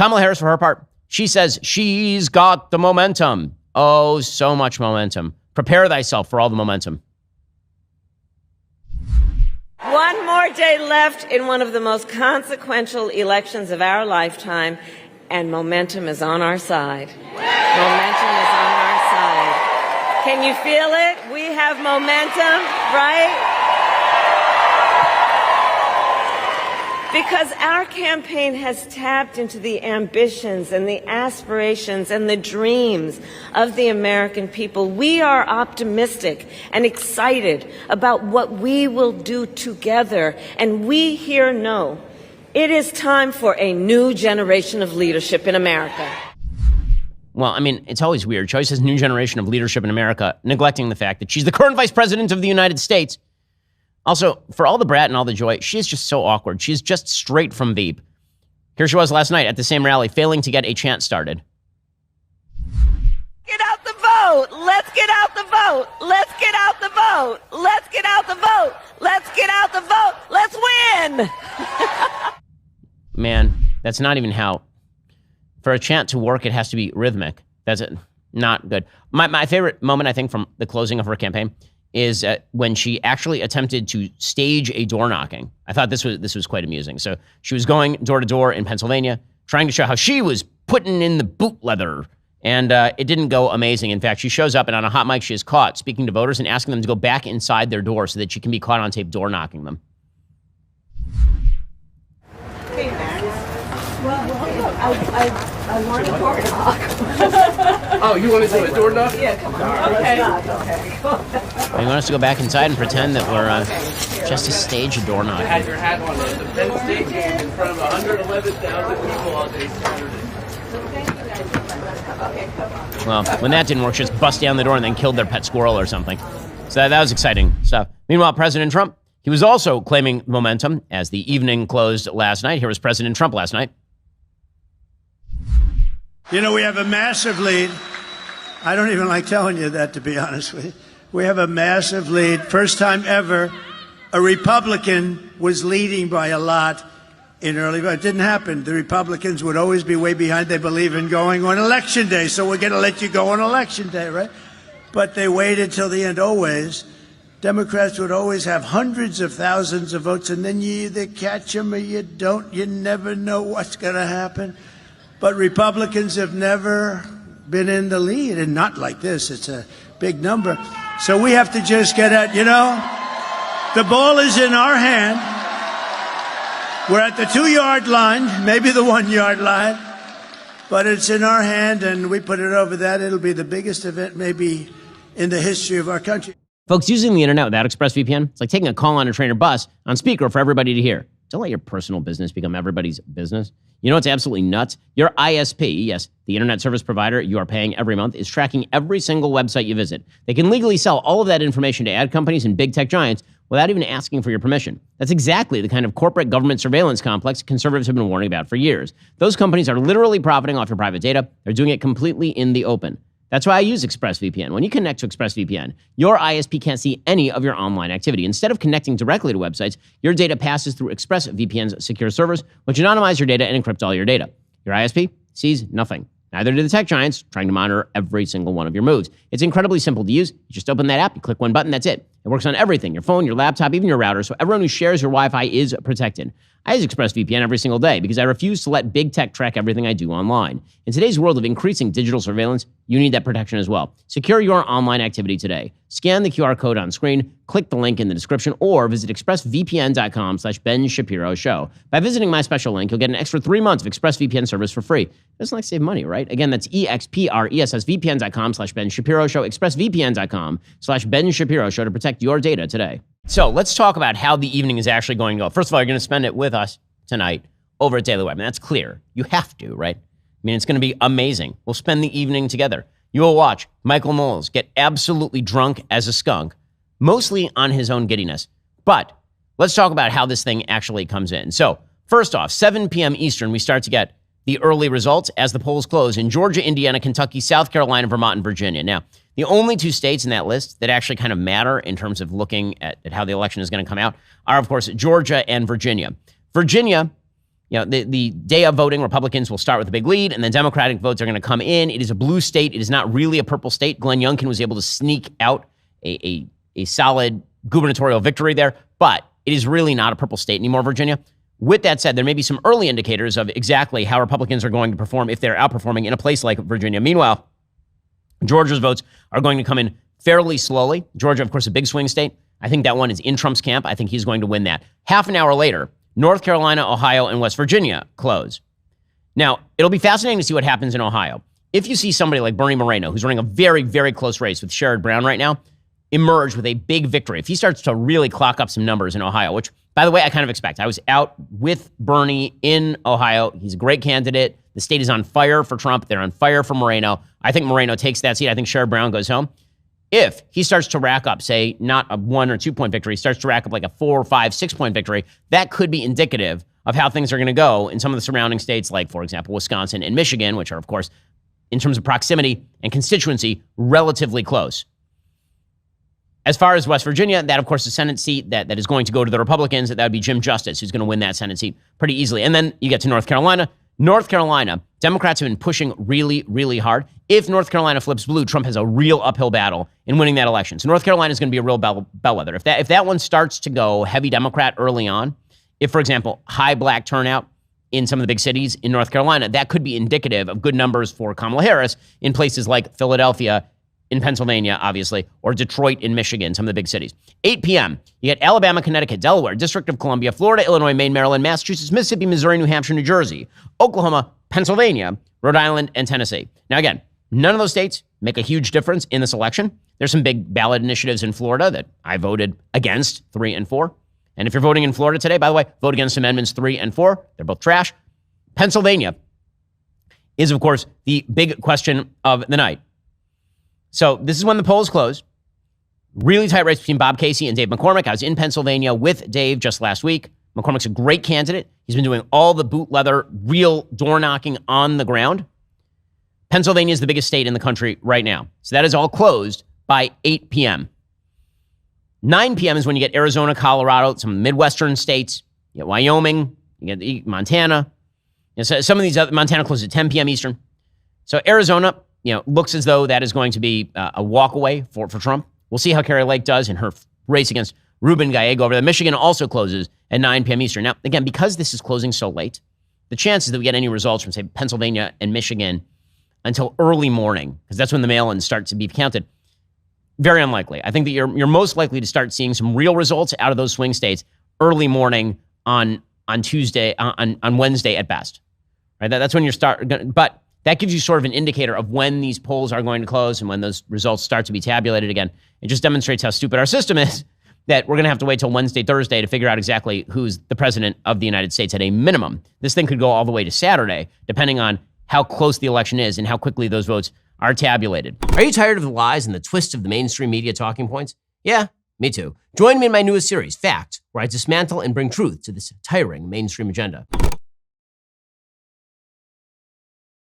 Kamala Harris, for her part, she says she's got the momentum. Oh, so much momentum. Prepare thyself for all the momentum. One more day left in one of the most consequential elections of our lifetime, and momentum is on our side. Momentum is on our side. Can you feel it? We have momentum, right? Because our campaign has tapped into the ambitions and the aspirations and the dreams of the American people. We are optimistic and excited about what we will do together. And we here know it is time for a new generation of leadership in America. Well, I mean, it's always weird. She always says new generation of leadership in America, neglecting the fact that she's the current vice president of the United States. Also, for all the brat and all the joy, she is just so awkward. She's just straight from Veep. Here she was last night at the same rally, failing to get a chant started. Get out the vote. Let's get out the vote. Let's get out the vote. Let's get out the vote. Let's get out the vote. Let's win. Man, that's not even how. For a chant to work, it has to be rhythmic. That's it. Not good. My favorite moment, I think, from the closing of her campaign is when she actually attempted to stage a door knocking. I thought this was quite amusing. So she was going door to door in Pennsylvania, trying to show how she was putting in the boot leather. And it didn't go amazing. In fact, she shows up and on a hot mic, she is caught speaking to voters and asking them to go back inside their door so that she can be caught on tape door knocking them. Hey, Max. Well, I want a door knock. Oh, you want to do a door knock? Yeah, come on. Okay. You want us to go back inside and pretend that we're just to stage a door knocking? You had your hat on at the Penn State game in front of 111,000 people all day Saturday. Well, when that didn't work, she just bust down the door and then killed their pet squirrel or something. So that was exciting stuff. Meanwhile, President Trump, he was also claiming momentum as the evening closed last night. Here was President Trump last night. You know, we have a massive lead. I don't even like telling you that, to be honest with you. We have a massive lead. First time ever, a Republican was leading by a lot in early, but it didn't happen. The Republicans would always be way behind. They believe in going on Election Day, so we're going to let you go on Election Day, right? But they waited till the end always. Democrats would always have hundreds of thousands of votes, and then you either catch them or you don't. You never know what's going to happen. But Republicans have never been in the lead, and not like this. It's a big number. So we have to just get at, the ball is in our hand. We're at the 2-yard line, maybe the 1-yard line, but it's in our hand, and we put it over that. It'll be the biggest event maybe in the history of our country. Folks, using the internet without ExpressVPN, it's like taking a call on a train or bus on speaker for everybody to hear. Don't let your personal business become everybody's business. You know what's absolutely nuts? Your ISP, yes, the internet service provider you are paying every month, is tracking every single website you visit. They can legally sell all of that information to ad companies and big tech giants without even asking for your permission. That's exactly the kind of corporate government surveillance complex conservatives have been warning about for years. Those companies are literally profiting off your private data. They're doing it completely in the open. That's why I use ExpressVPN. When you connect to ExpressVPN, your ISP can't see any of your online activity. Instead of connecting directly to websites, your data passes through ExpressVPN's secure servers, which anonymize your data and encrypt all your data. Your ISP sees nothing. Neither do the tech giants trying to monitor every single one of your moves. It's incredibly simple to use. You just open that app, you click one button, that's it. It works on everything, your phone, your laptop, even your router, so everyone who shares your Wi-Fi is protected. I use ExpressVPN every single day because I refuse to let big tech track everything I do online. In today's world of increasing digital surveillance, you need that protection as well. Secure your online activity today. Scan the QR code on screen, click the link in the description, or visit expressvpn.com/Ben Shapiro Show. By visiting my special link, you'll get an extra 3 months of ExpressVPN service for free. Doesn't like save money, right? Again, that's expressvpn.com/Ben Shapiro Show, expressvpn.com/Ben Shapiro Show to protect your data today. So let's talk about how the evening is actually going to go. First of all, you're going to spend it with us tonight over at Daily Web. And that's clear. You have to, right? I mean, it's going to be amazing. We'll spend the evening together. You will watch Michael Knowles get absolutely drunk as a skunk, mostly on his own giddiness. But let's talk about how this thing actually comes in. So first off, 7 p.m. Eastern, we start to get the early results as the polls close in Georgia, Indiana, Kentucky, South Carolina, Vermont, and Virginia. Now, the only 2 states in that list that actually kind of matter in terms of looking at how the election is going to come out are, of course, Georgia and Virginia. Virginia, the day of voting, Republicans will start with a big lead, and then Democratic votes are going to come in. It is a blue state. It is not really a purple state. Glenn Youngkin was able to sneak out a solid gubernatorial victory there, but it is really not a purple state anymore, Virginia. With that said, there may be some early indicators of exactly how Republicans are going to perform if they're outperforming in a place like Virginia. Meanwhile, Georgia's votes are going to come in fairly slowly. Georgia, of course, a big swing state. I think that one is in Trump's camp. I think he's going to win that. Half an hour later, North Carolina, Ohio, and West Virginia close. Now, it'll be fascinating to see what happens in Ohio. If you see somebody like Bernie Moreno, who's running a very, very close race with Sherrod Brown right now, emerge with a big victory, if he starts to really clock up some numbers in Ohio, which, by the way, I kind of expect. I was out with Bernie in Ohio. He's a great candidate. The state is on fire for Trump. They're on fire for Moreno. I think Moreno takes that seat. I think Sherrod Brown goes home. If he starts to rack up, say, not a 1 or 2 point victory, starts to rack up like a 4, 5, 6 point victory, that could be indicative of how things are going to go in some of the surrounding states, like, for example, Wisconsin and Michigan, which are, of course, in terms of proximity and constituency, relatively close. As far as West Virginia, that, of course, is a Senate seat that is going to go to the Republicans. That would be Jim Justice, who's going to win that Senate seat pretty easily. And then you get to North Carolina. North Carolina, Democrats have been pushing really, really hard. If North Carolina flips blue, Trump has a real uphill battle in winning that election. So North Carolina is going to be a real bellwether. If that one starts to go heavy Democrat early on, if, for example, high black turnout in some of the big cities in North Carolina, that could be indicative of good numbers for Kamala Harris in places like Philadelphia, in Pennsylvania, obviously, or Detroit in Michigan, some of the big cities. 8 p.m., you get Alabama, Connecticut, Delaware, District of Columbia, Florida, Illinois, Maine, Maryland, Massachusetts, Mississippi, Missouri, New Hampshire, New Jersey, Oklahoma, Pennsylvania, Rhode Island, and Tennessee. Now, again, none of those states make a huge difference in this election. There's some big ballot initiatives in Florida that I voted against, 3 and 4. And if you're voting in Florida today, by the way, vote against amendments 3 and 4. They're both trash. Pennsylvania is, of course, the big question of the night. So this is when the polls close. Really tight race between Bob Casey and Dave McCormick. I was in Pennsylvania with Dave just last week. McCormick's a great candidate. He's been doing all the boot leather, real door knocking on the ground. Pennsylvania is the biggest state in the country right now. So that is all closed by 8 p.m. 9 p.m. is when you get Arizona, Colorado, some Midwestern states. You get Wyoming, you get Montana. So some of these other, Montana closes at 10 p.m. Eastern. So Arizona, looks as though that is going to be a walkaway for Trump. We'll see how Kari Lake does in her race against Ruben Gallego over there. Michigan also closes at 9 p.m. Eastern. Now, again, because this is closing so late, the chances that we get any results from, say, Pennsylvania and Michigan until early morning, because that's when the mail-ins start to be counted, very unlikely. I think that you're most likely to start seeing some real results out of those swing states early morning on Tuesday, on Wednesday at best. Right? That's when but that gives you sort of an indicator of when these polls are going to close and when those results start to be tabulated again. It just demonstrates how stupid our system is, that we're going to have to wait till Wednesday, Thursday to figure out exactly who's the president of the United States at a minimum. This thing could go all the way to Saturday, depending on how close the election is and how quickly those votes are tabulated. Are you tired of the lies and the twists of the mainstream media talking points? Yeah, me too. Join me in my newest series, Fact, where I dismantle and bring truth to this tiring mainstream agenda.